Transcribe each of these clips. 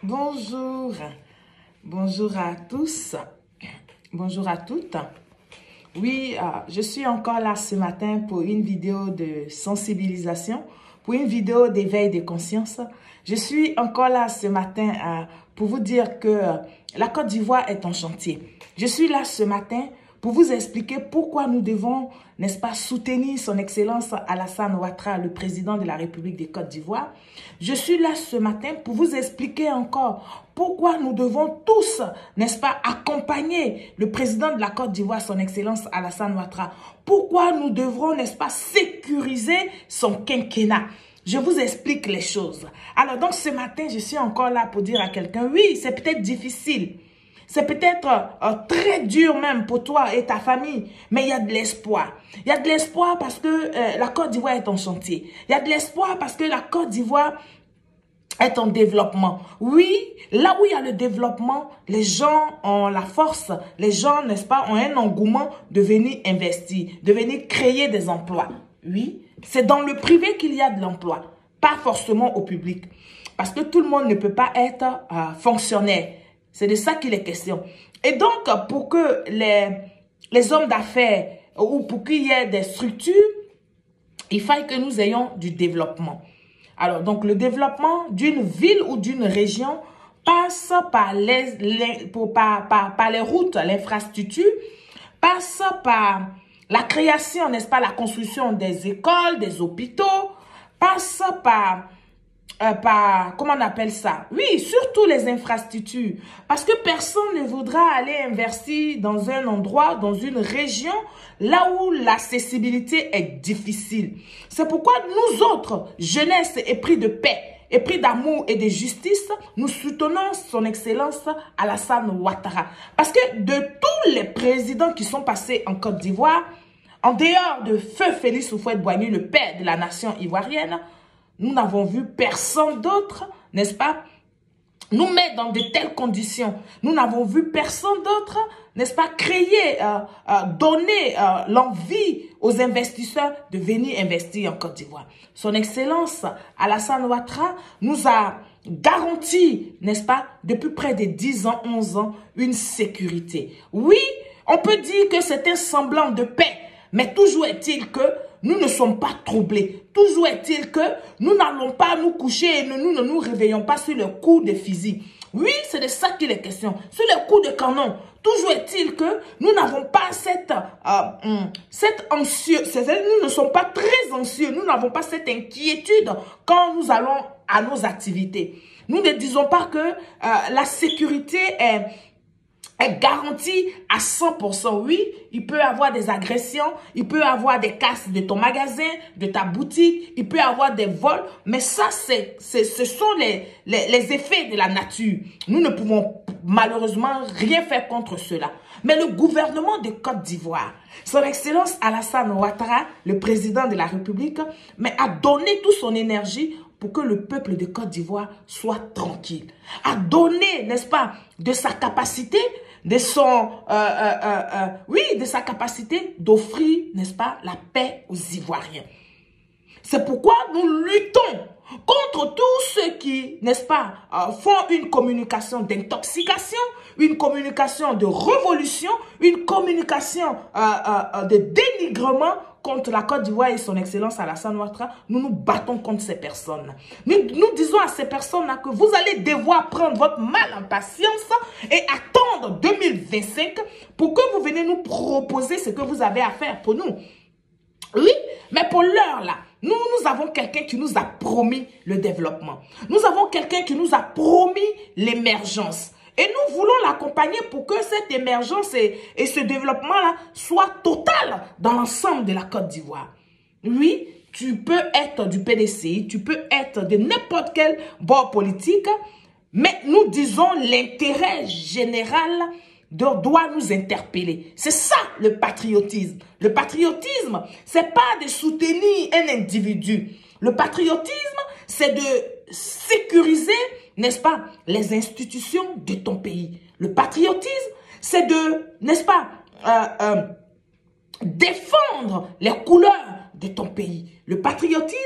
Bonjour, bonjour à tous, bonjour à toutes. Oui, je suis encore là ce matin pour une vidéo de sensibilisation, pour une vidéo d'éveil de conscience. Je suis encore là ce matin pour vous dire que la Côte d'Ivoire est en chantier. Je suis là ce matin pour vous expliquer pourquoi nous devons, n'est-ce pas, soutenir son Excellence Alassane Ouattara, le président de la République de Côte d'Ivoire. Je suis là ce matin pour vous expliquer encore pourquoi nous devons tous, n'est-ce pas, accompagner le président de la Côte d'Ivoire, son Excellence Alassane Ouattara. Pourquoi nous devrons, n'est-ce pas, sécuriser son quinquennat. Je vous explique les choses. Alors donc ce matin, je suis encore là pour dire à quelqu'un, oui, c'est peut-être difficile. C'est peut-être très dur même pour toi et ta famille, mais il y a de l'espoir. Il y a de l'espoir parce que la Côte d'Ivoire est en chantier. Il y a de l'espoir parce que la Côte d'Ivoire est en développement. Oui, là où il y a le développement, les gens ont la force, les gens, n'est-ce pas, ont un engouement de venir investir, de venir créer des emplois. Oui, c'est dans le privé qu'il y a de l'emploi, pas forcément au public. Parce que tout le monde ne peut pas être fonctionnaire. C'est de ça qu'il est question. Et donc, pour que les hommes d'affaires ou pour qu'il y ait des structures, il faille que nous ayons du développement. Alors, donc, le développement d'une ville ou d'une région passe par les routes, l'infrastructure, passe par la création, n'est-ce pas, la construction des écoles, des hôpitaux, passe par comment on appelle ça? Oui, surtout les infrastructures. Parce que personne ne voudra aller investir dans un endroit, dans une région, là où l'accessibilité est difficile. C'est pourquoi nous autres, jeunesse épris de paix, épris d'amour et de justice, nous soutenons son Excellence Alassane Ouattara. Parce que de tous les présidents qui sont passés en Côte d'Ivoire, en dehors de Feu Félix Houphouët-Boigny, le père de la nation ivoirienne, nous n'avons vu personne d'autre, n'est-ce pas, nous mettre dans de telles conditions. Nous n'avons vu personne d'autre, n'est-ce pas, créer, donner l'envie aux investisseurs de venir investir en Côte d'Ivoire. Son Excellence Alassane Ouattara nous a garanti, n'est-ce pas, depuis près de 10 ans, 11 ans, une sécurité. Oui, on peut dire que c'est un semblant de paix, mais toujours est-il que nous ne sommes pas troublés. Toujours est-il que nous n'allons pas nous coucher et nous ne nous réveillons pas sur le coup de fusil. Oui, c'est de ça qu'il est question. Sur le coup de canon. Toujours est-il que nous n'avons pas cette anxieux. Nous ne sommes pas très anxieux. Nous n'avons pas cette inquiétude quand nous allons à nos activités. Nous ne disons pas que la sécurité est garantie à 100%. Oui, il peut y avoir des agressions, il peut y avoir des casses de ton magasin, de ta boutique, il peut y avoir des vols, mais ça, ce sont les effets de la nature. Nous ne pouvons malheureusement rien faire contre cela. Mais le gouvernement de Côte d'Ivoire, son Excellence Alassane Ouattara, le président de la République, mais a donné toute son énergie pour que le peuple de Côte d'Ivoire soit tranquille. A donné, n'est-ce pas, de sa capacité, de son, de sa capacité d'offrir, n'est-ce pas, la paix aux Ivoiriens. C'est pourquoi nous luttons contre tous ceux qui, n'est-ce pas, font une communication d'intoxication, une communication de révolution, une communication de dénigrement contre la Côte d'Ivoire et son Excellence Alassane Ouattara. Nous nous battons contre ces personnes. Nous disons à ces personnes-là que vous allez devoir prendre votre mal en patience et attendre 2025 pour que vous veniez nous proposer ce que vous avez à faire pour nous. Oui, mais pour l'heure là, nous avons quelqu'un qui nous a promis le développement. Nous avons quelqu'un qui nous a promis l'émergence. Et nous voulons l'accompagner pour que cette émergence et ce développement-là soient total dans l'ensemble de la Côte d'Ivoire. Oui, tu peux être du PDC, tu peux être de n'importe quel bord politique, mais nous disons l'intérêt général doit nous interpeller. C'est ça le patriotisme. Le patriotisme, c'est pas de soutenir un individu. Le patriotisme, c'est de sécuriser, n'est-ce pas, les institutions de ton pays. Le patriotisme, c'est de, n'est-ce pas, défendre les couleurs de ton pays. Le patriotisme,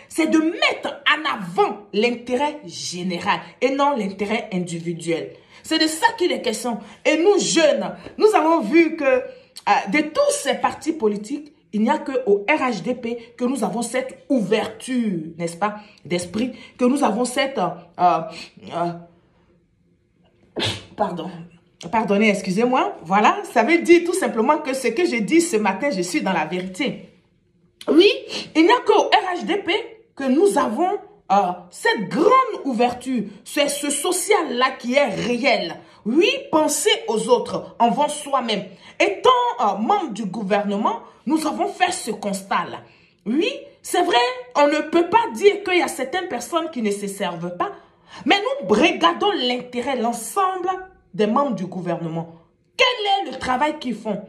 c'est de mettre en avant l'intérêt général et non l'intérêt individuel. C'est de ça qu'il est question. Et nous, jeunes, nous avons vu que de tous ces partis politiques, il n'y a qu'au RHDP que nous avons cette ouverture, n'est-ce pas, d'esprit, que nous avons cette... Pardonnez, excusez-moi. Voilà, ça veut dire tout simplement que ce que je dis ce matin, je suis dans la vérité. Oui, il n'y a qu'au RHDP que nous avons cette grande ouverture. C'est ce social-là qui est réel. Oui, penser aux autres avant soi-même. Étant membre du gouvernement, nous avons fait ce constat-là. Oui, c'est vrai, on ne peut pas dire qu'il y a certaines personnes qui ne se servent pas, mais nous regardons l'intérêt, l'ensemble des membres du gouvernement. Quel est le travail qu'ils font?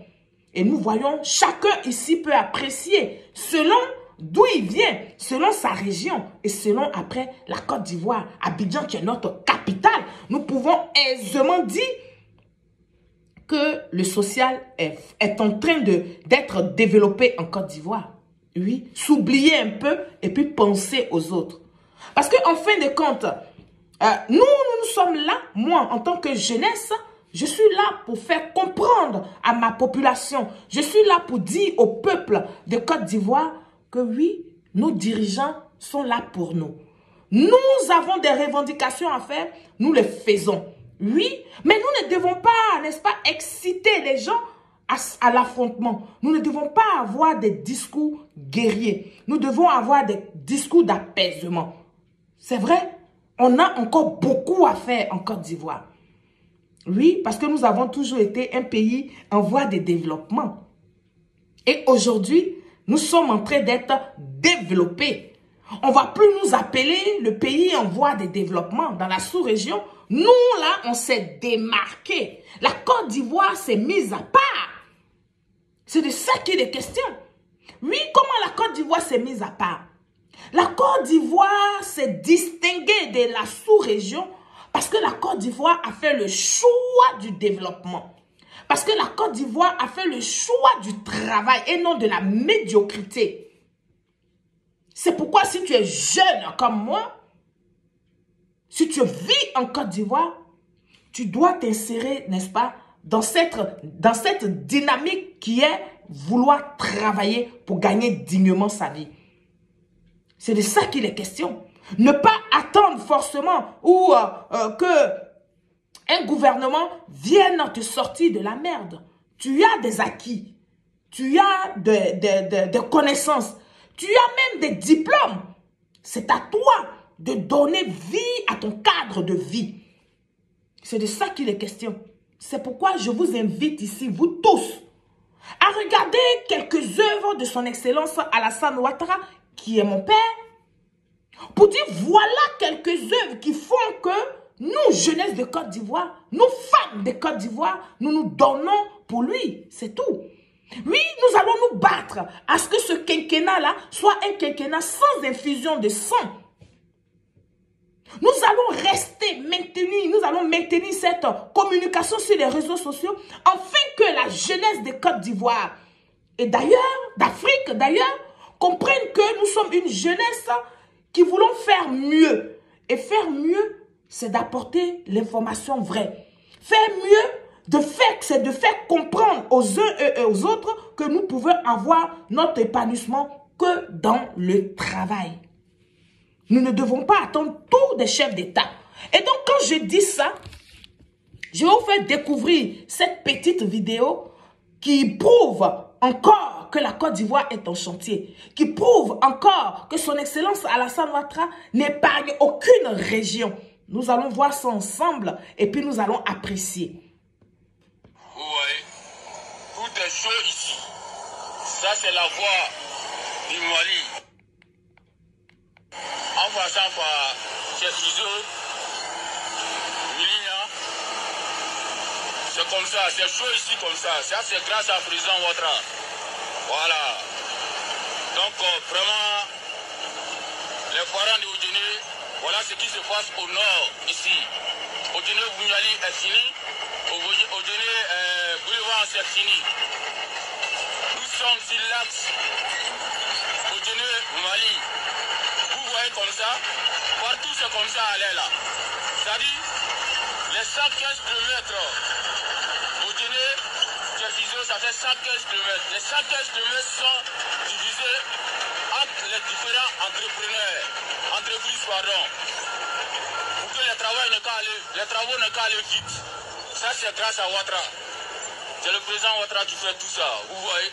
Et nous voyons, chacun ici peut apprécier selon d'où il vient, selon sa région et selon après la Côte d'Ivoire, Abidjan qui est notre capitale. Nous pouvons aisément dire que le social est en train d'être développé en Côte d'Ivoire. Oui, s'oublier un peu et puis penser aux autres. Parce qu'en fin de compte, nous sommes là, moi en tant que jeunesse, je suis là pour faire comprendre à ma population, je suis là pour dire au peuple de Côte d'Ivoire que oui, nos dirigeants sont là pour nous. Nous avons des revendications à faire, nous les faisons. Oui, mais nous ne devons pas, n'est-ce pas, exciter les gens à l'affrontement. Nous ne devons pas avoir des discours guerriers. Nous devons avoir des discours d'apaisement. C'est vrai, on a encore beaucoup à faire en Côte d'Ivoire. Oui, parce que nous avons toujours été un pays en voie de développement. Et aujourd'hui, nous sommes en train d'être développés. On ne va plus nous appeler le pays en voie de développement dans la sous-région. Nous, là, on s'est démarqué. La Côte d'Ivoire s'est mise à part. C'est de ça qu'il est question. Oui, comment la Côte d'Ivoire s'est mise à part? La Côte d'Ivoire s'est distinguée de la sous-région parce que la Côte d'Ivoire a fait le choix du développement. Parce que la Côte d'Ivoire a fait le choix du travail et non de la médiocrité. C'est pourquoi si tu es jeune comme moi, si tu vis en Côte d'Ivoire, tu dois t'insérer, n'est-ce pas, dans cette dynamique qui est vouloir travailler pour gagner dignement sa vie. C'est de ça qu'il est question. Ne pas attendre forcément ou que un gouvernement vienne te sortir de la merde. Tu as des acquis, tu as des connaissances, tu as même des diplômes. C'est à toi de donner vie à ton cadre de vie. C'est de ça qu'il est question. C'est pourquoi je vous invite ici, vous tous, à regarder quelques œuvres de son Excellence Alassane Ouattara, qui est mon père, pour dire voilà quelques œuvres qui font que nous, jeunesse de Côte d'Ivoire, nous, femmes de Côte d'Ivoire, nous nous donnons pour lui. C'est tout. Oui, nous allons nous battre à ce que ce quinquennat-là soit un quinquennat sans infusion de sang. Nous allons rester maintenus, nous allons maintenir cette communication sur les réseaux sociaux afin que la jeunesse de Côte d'Ivoire et d'ailleurs, d'Afrique d'ailleurs, comprenne que nous sommes une jeunesse qui voulons faire mieux. Et faire mieux, c'est d'apporter l'information vraie. Faire mieux, c'est de faire comprendre aux uns et aux autres que nous pouvons avoir notre épanouissement que dans le travail. Nous ne devons pas attendre tous des chefs d'État. Et donc, quand je dis ça, je vais vous faire découvrir cette petite vidéo qui prouve encore que la Côte d'Ivoire est en chantier, qui prouve encore que son Excellence Alassane Ouattara n'épargne aucune région. Nous allons voir ça ensemble et puis nous allons apprécier. Vous voyez, tout est chaud ici. Ça, c'est la voie du Mali. En passant par ces ciseaux, c'est comme ça, c'est chaud ici comme ça. Ça, c'est grâce à président Ouattara. Voilà. Donc, vraiment, les parents de Oudjene, voilà ce qui se passe au nord, ici. Oudjene Bouniali est fini. Oudjene Boulevard, c'est fini. Nous sommes sur l'axe Oudjene Mali. travaille comme ça, partout c'est comme ça, elle est là. C'est-à-dire, les 115 km au Guinée, ça fait 115 km. Les 115 km sont divisés entre les différents entreprises, pour que les travaux ne qu'à aller vite. Ça, c'est grâce à Ouattara. C'est le président Ouattara qui fait tout ça, vous voyez.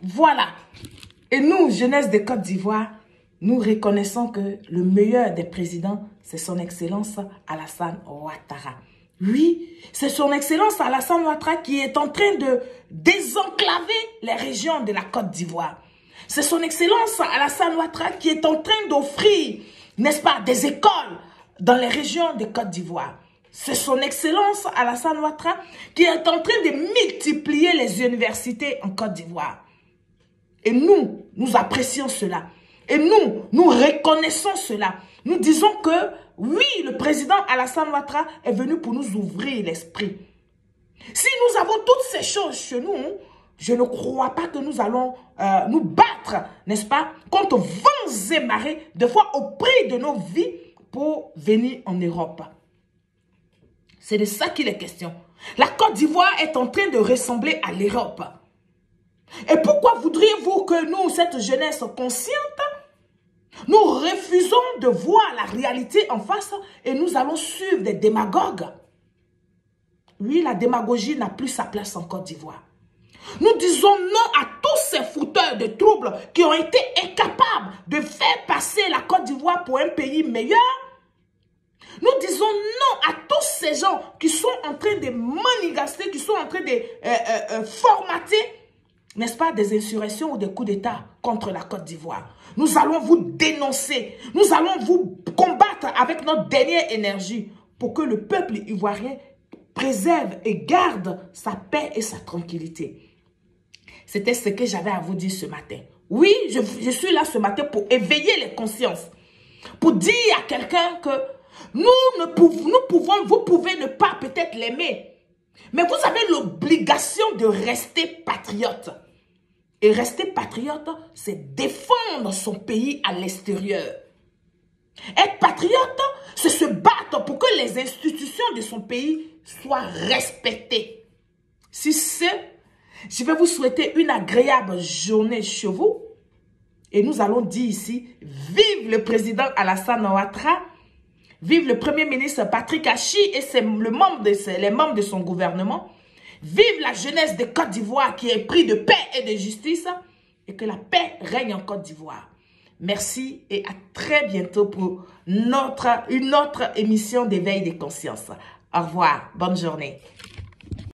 Voilà. Et nous, jeunesse de Côte d'Ivoire, nous reconnaissons que le meilleur des présidents, c'est son Excellence Alassane Ouattara. Oui, c'est son Excellence Alassane Ouattara qui est en train de désenclaver les régions de la Côte d'Ivoire. C'est son Excellence Alassane Ouattara qui est en train d'offrir, n'est-ce pas, des écoles dans les régions de Côte d'Ivoire. C'est son Excellence Alassane Ouattara qui est en train de multiplier les universités en Côte d'Ivoire. Et nous, nous apprécions cela. Et nous reconnaissons cela. Nous disons que, oui, le président Alassane Ouattara est venu pour nous ouvrir l'esprit. Si nous avons toutes ces choses chez nous, je ne crois pas que nous allons nous battre, n'est-ce pas, contre vents et marées, de fois au prix de nos vies, pour venir en Europe. C'est de ça qu'il est question. La Côte d'Ivoire est en train de ressembler à l'Europe. Et pourquoi voudriez-vous que nous, cette jeunesse consciente, Nous refusons de voir la réalité en face et nous allons suivre des démagogues. Oui, la démagogie n'a plus sa place en Côte d'Ivoire. Nous disons non à tous ces fouteurs de troubles qui ont été incapables de faire passer la Côte d'Ivoire pour un pays meilleur. Nous disons non à tous ces gens qui sont en train de manigaster, qui sont en train de formater, n'est-ce pas, des insurrections ou des coups d'État contre la Côte d'Ivoire. Nous allons vous dénoncer. Nous allons vous combattre avec notre dernière énergie pour que le peuple ivoirien préserve et garde sa paix et sa tranquillité. C'était ce que j'avais à vous dire ce matin. Oui, je suis là ce matin pour éveiller les consciences. Pour dire à quelqu'un que vous pouvez ne pas peut-être l'aimer. Mais vous avez l'obligation de rester patriote. Et rester patriote, c'est défendre son pays à l'extérieur. Être patriote, c'est se battre pour que les institutions de son pays soient respectées. Si c'est, je vais vous souhaiter une agréable journée chez vous. Et nous allons dire ici, vive le président Alassane Ouattara, vive le premier ministre Patrick Achi et les membres de son gouvernement. Vive la jeunesse de Côte d'Ivoire qui est pris de paix et de justice. Et que la paix règne en Côte d'Ivoire. Merci et à très bientôt pour une autre émission d'éveil des consciences. Au revoir, bonne journée.